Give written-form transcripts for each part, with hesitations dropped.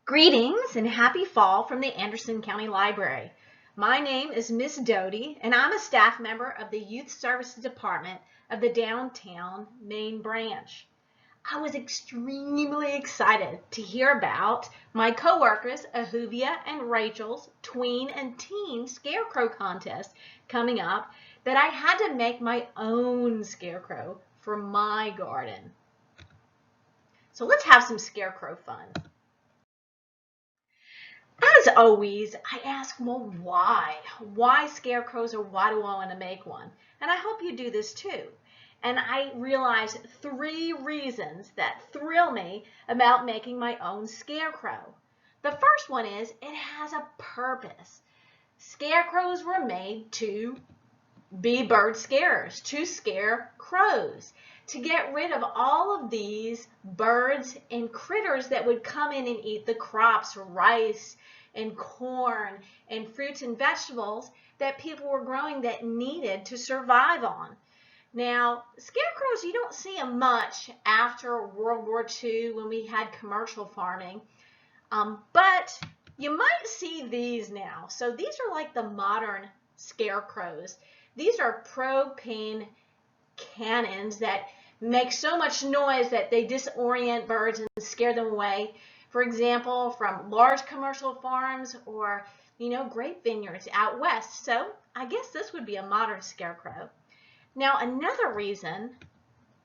Greetings and happy fall from the Anderson County Library. My name is Miss Doty and I'm a staff member of the Youth Services Department of the Downtown Main Branch. I was extremely excited to hear about my coworkers Ahuvia and Rachel's tween and teen scarecrow contest coming up that I had to make my own scarecrow for my garden. So let's have some scarecrow fun. As always, I ask, well, why? Why scarecrows, or why do I want to make one? And I hope you do this too. And I realized 3 reasons that thrill me about making my own scarecrow. The first one is it has a purpose. Scarecrows were made to be bird scarers, to scare crows, to get rid of all of these birds and critters that would come in and eat the crops, rice and corn and fruits and vegetables that people were growing that needed to survive on. Now, scarecrows, you don't see them much after World War II when we had commercial farming, but you might see these now. So these are like the modern scarecrows. These are propane cannons that make so much noise that they disorient birds and scare them away. For example, from large commercial farms or, grape vineyards out west. So I guess this would be a modern scarecrow. Now, another reason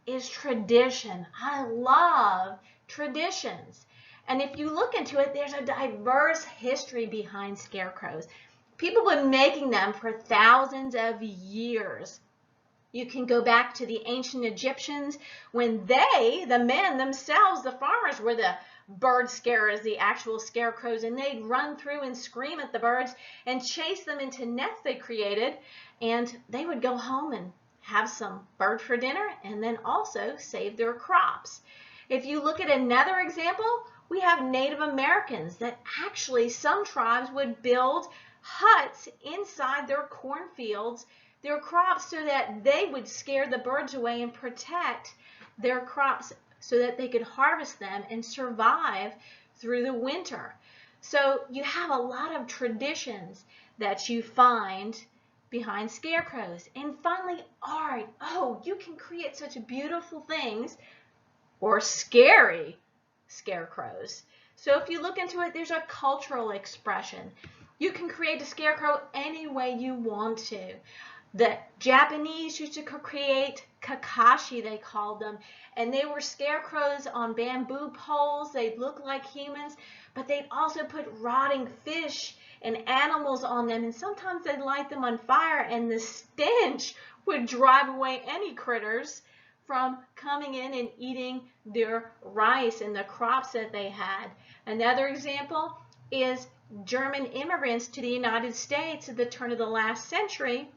is tradition. I love traditions. And if you look into it, there's a diverse history behind scarecrows. People have been making them for thousands of years. You can go back to the ancient Egyptians when the men themselves, the farmers, were the bird scarers, the actual scarecrows, and they'd run through and scream at the birds and chase them into nets they created, and they would go home and have some bird for dinner and then also save their crops. If you look at another example, we have Native Americans that actually some tribes would build huts inside their cornfields, their crops, so that they would scare the birds away and protect their crops so that they could harvest them and survive through the winter. So you have a lot of traditions that you find behind scarecrows. And finally, art. Oh, you can create such beautiful things, or scary scarecrows. So if you look into it, there's a cultural expression. You can create a scarecrow any way you want to. The Japanese used to create kakashi, they called them, and they were scarecrows on bamboo poles. They'd look like humans, but they'd also put rotting fish and animals on them, and sometimes they'd light them on fire, and the stench would drive away any critters from coming in and eating their rice and the crops that they had. Another example is German immigrants to the United States at the turn of the last century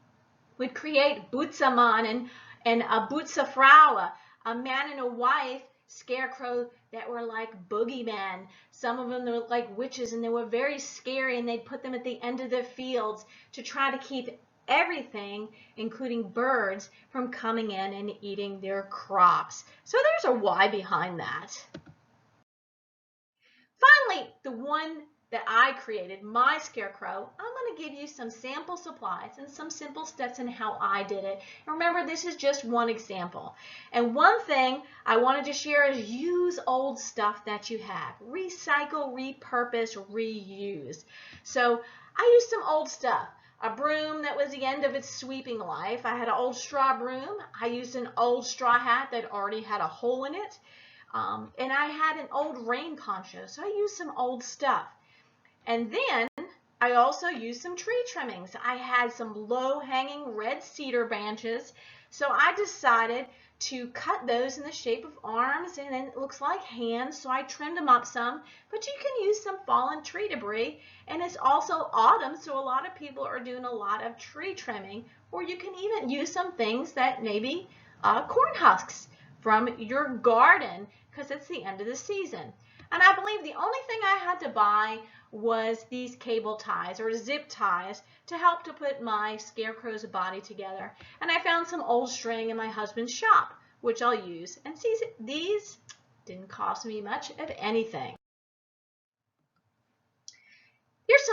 would create Butzamann and a Butzafrau, a man and a wife scarecrow that were like boogeymen. Some of them were like witches, and they were very scary, and they'd put them at the end of the fields to try to keep everything, including birds, from coming in and eating their crops. So there's a why behind that. Finally, the one that I created, my scarecrow, I'm going to give you some sample supplies and some simple steps in how I did it. And remember, this is just one example. And one thing I wanted to share is use old stuff that you have. Recycle, repurpose, reuse. So I used some old stuff. A broom that was the end of its sweeping life. I had an old straw broom. I used an old straw hat that already had a hole in it. And I had an old rain poncho, so I used some old stuff. And then I also used some tree trimmings. I had some low-hanging red cedar branches, so I decided to cut those in the shape of arms, and then it looks like hands, so I trimmed them up some. But you can use some fallen tree debris, and it's also autumn, so a lot of people are doing a lot of tree trimming, or you can even use some things that maybe corn husks from your garden, because it's the end of the season. And I believe the only thing I had to buy was these cable ties or zip ties to help to put my scarecrow's body together. And I found some old string in my husband's shop, which I'll use. And see, these didn't cost me much of anything.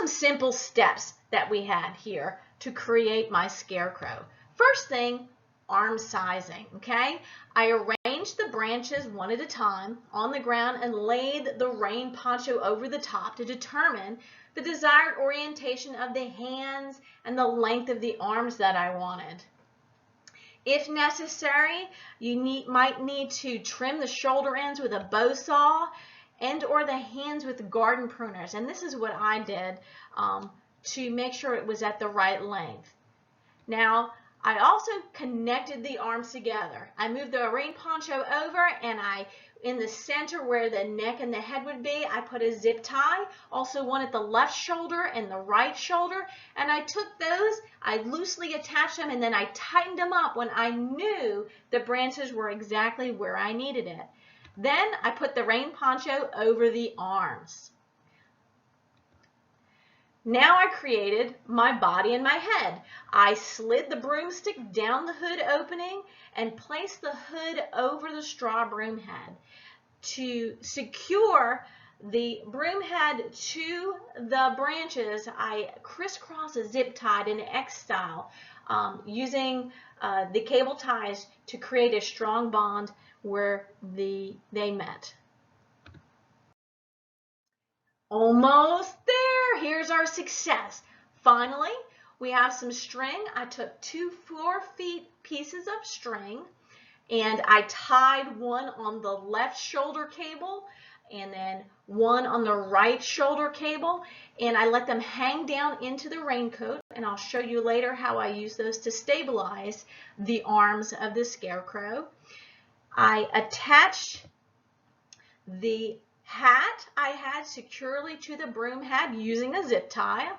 some simple steps that we had here to create my scarecrow. First thing, arm sizing, okay? I arranged the branches one at a time on the ground and laid the rain poncho over the top to determine the desired orientation of the hands and the length of the arms that I wanted. If necessary, you might need to trim the shoulder ends with a bow saw and or the hands with garden pruners. And this is what I did to make sure it was at the right length. Now, I also connected the arms together. I moved the rain poncho over, and in the center where the neck and the head would be, I put a zip tie, also one at the left shoulder and the right shoulder, and I took those, I loosely attached them, and then I tightened them up when I knew the branches were exactly where I needed it. Then I put the rain poncho over the arms. Now I created my body and my head. I slid the broomstick down the hood opening and placed the hood over the straw broom head. To secure the broom head to the branches, I crisscross a zip tied in X style using the cable ties to create a strong bond where they met. Almost there. Here's our success. Finally, we have some string. I took 2 4-feet pieces of string and I tied one on the left shoulder cable and then one on the right shoulder cable, and I let them hang down into the raincoat, and I'll show you later how I use those to stabilize the arms of the scarecrow. I attached the hat I had securely to the broom head using a zip tie.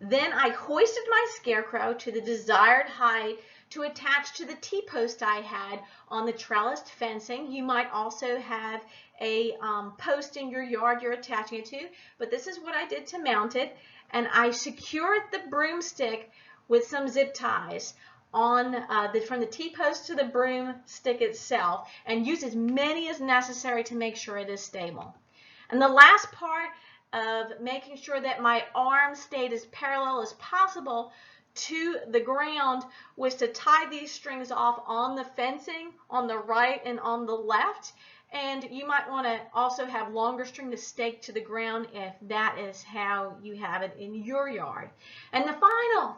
Then I hoisted my scarecrow to the desired height to attach to the T-post I had on the trellised fencing. You might also have a post in your yard you're attaching it to, but this is what I did to mount it. And I secured the broomstick with some zip ties on from the T-post to the broomstick itself, and use as many as necessary to make sure it is stable. And the last part of making sure that my arms stayed as parallel as possible to the ground was to tie these strings off on the fencing on the right and on the left. And you might want to also have longer string to stake to the ground if that is how you have it in your yard. And the final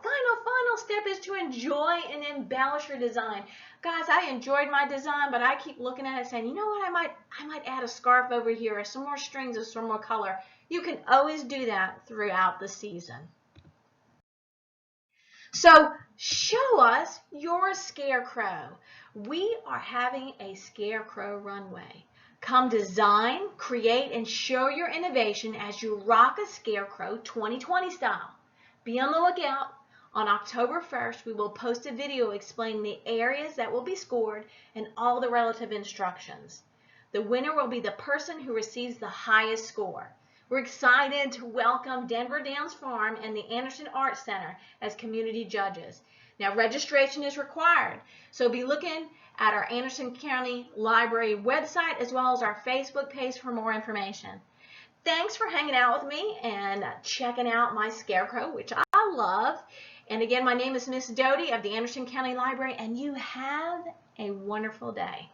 step is to enjoy and embellish your design. Guys, I enjoyed my design, but I keep looking at it saying, you know what, I might add a scarf over here, or some more strings, or some more color. You can always do that throughout the season. So show us your scarecrow. We are having a Scarecrow Runway. Come design, create, and show your innovation as you rock a Scarecrow 2020 style. Be on the lookout. On October 1st, we will post a video explaining the areas that will be scored and all the relative instructions. The winner will be the person who receives the highest score. We're excited to welcome Denver Downs Farm and the Anderson Art Center as community judges. Now, registration is required, so be looking at our Anderson County Library website as well as our Facebook page for more information. Thanks for hanging out with me and checking out my scarecrow, which I love. And again, my name is Miss Doty of the Anderson County Library, and you have a wonderful day.